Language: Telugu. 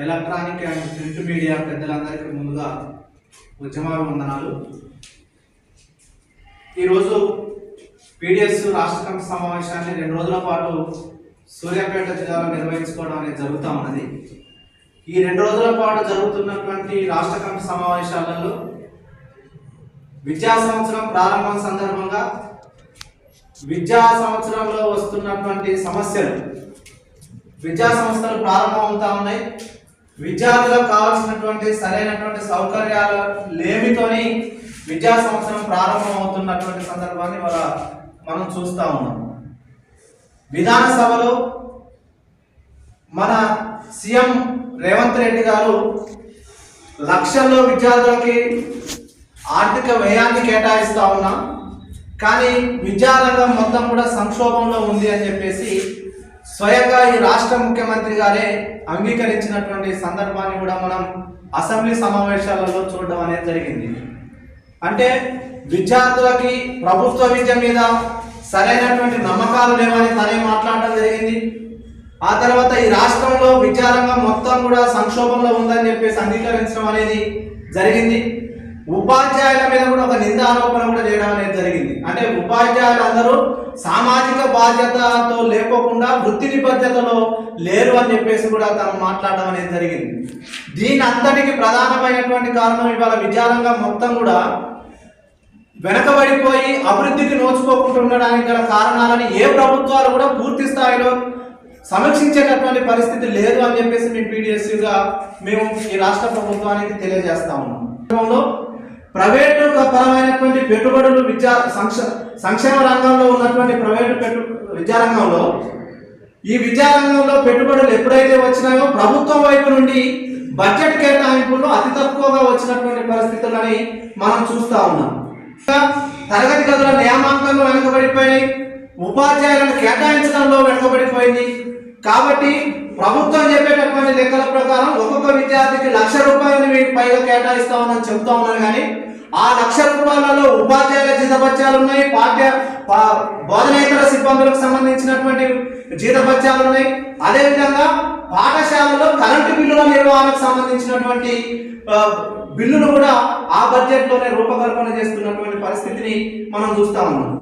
ఎలక్ట్రానిక్ అండ్ ప్రింట్ మీడియా పెద్దలందరికీ ముందుగా ఉద్యమాభివందనాలు. ఈరోజు పీడిఎస్ రాష్ట్ర కమిటీ సమావేశాన్ని 2 రోజుల పాటు సూర్యాపేట జిల్లాలో నిర్వహించుకోవడం అనేది జరుగుతూ ఉన్నది. ఈ 2 రోజుల పాటు జరుగుతున్నటువంటి రాష్ట్ర కమిటీ సమావేశాలలో విద్యా సంవత్సరం ప్రారంభం సందర్భంగా విద్యా సంవత్సరంలో వస్తున్నటువంటి సమస్యలు, విద్యా సంస్థలు ప్రారంభం అవుతా ఉన్నాయి. విద్యార్థులకు కావాల్సినటువంటి సరైనటువంటి సౌకర్యాలు లేమితోని విద్యా సంవత్సరం ప్రారంభం అవుతున్నటువంటి సందర్భాన్ని మనం చూస్తూ ఉన్నాం. విధానసభలో మన సీఎం రేవంత్ రెడ్డి గారు లక్షల్లో విద్యార్థులకి ఆర్థిక వ్యయాన్ని కేటాయిస్తూ ఉన్నాం, కానీ విద్యారంగం మొత్తం కూడా సంక్షోభంలో ఉంది అని చెప్పేసి స్వయంగా ఈ రాష్ట్ర ముఖ్యమంత్రి గారే అంగీకరించినటువంటి సందర్భాన్ని కూడా మనం అసెంబ్లీ సమావేశాలలో చూడడం అనేది జరిగింది. అంటే విద్యార్థులకి ప్రభుత్వ విద్య మీద సరైనటువంటి నమ్మకాలు లేవని తనే మాట్లాడడం జరిగింది. ఆ తర్వాత ఈ రాష్ట్రంలో విద్యారంగం మొత్తం కూడా సంక్షోభంలో ఉందని చెప్పేసి అంగీకరించడం అనేది జరిగింది. ఉపాధ్యాయుల మీద కూడా ఒక నింద ఆరోపణ కూడా చేయడం అనేది జరిగింది. అంటే ఉపాధ్యాయులు అందరూ సామాజిక బాధ్యతతో లేకోకుండా వృత్తి నిబద్ధతలో లేరు అని చెప్పేసి కూడా తను మాట్లాడడం అనేది జరిగింది. దీని అంతటికి ప్రధానమైనటువంటి కారణం ఇవాళ విద్యారంగం మొత్తం కూడా వెనకబడిపోయి అభివృద్ధికి నోచుకోకుండా ఉండడానికి గల కారణాలని ఏ ప్రభుత్వాలు కూడా పూర్తి స్థాయిలో సమీక్షించేటటువంటి పరిస్థితి లేదు అని చెప్పేసి మేము పీడిఎస్గా మేము ఈ రాష్ట్ర ప్రభుత్వానికి తెలియజేస్తా ఉన్నాం. ప్రైవేటు పరమైనటువంటి పెట్టుబడులు సంక్షేమ రంగంలో ఉన్నటువంటి ప్రైవేటు విద్యారంగంలో ఈ విద్యారంగంలో పెట్టుబడులు ఎప్పుడైతే వచ్చినాయో ప్రభుత్వం వైపు నుండి బడ్జెట్ కేటాయింపుల్లో అతి తక్కువగా వచ్చినటువంటి పరిస్థితులని మనం చూస్తూ ఉన్నాం. తరగతి గదుల నియామకంలో వెనుకబడిపోయినాయి, ఉపాధ్యాయులను కేటాయించడంలో వెనుకబడిపోయింది. కాబట్టి ప్రభుత్వం చెప్పేటటువంటి లెక్కల ప్రకారం ఒక్కొక్క విద్యార్థికి ₹1,00,000 పైగా కేటాయిస్తామని చెప్తా ఉన్నారు, కానీ ఆ ₹1,00,000 ఉపాధ్యాయుల జీతభత్యాలు ఉన్నాయి, బోధనేతర సిబ్బందులకు సంబంధించినటువంటి జీతభత్యాలు ఉన్నాయి. అదేవిధంగా పాఠశాలలో కరెంటు బిల్లుల నిర్వహణకు సంబంధించినటువంటి బిల్లులు కూడా ఆ బడ్జెట్లోనే రూపకల్పన చేస్తున్నటువంటి పరిస్థితిని మనం చూస్తా ఉన్నాం.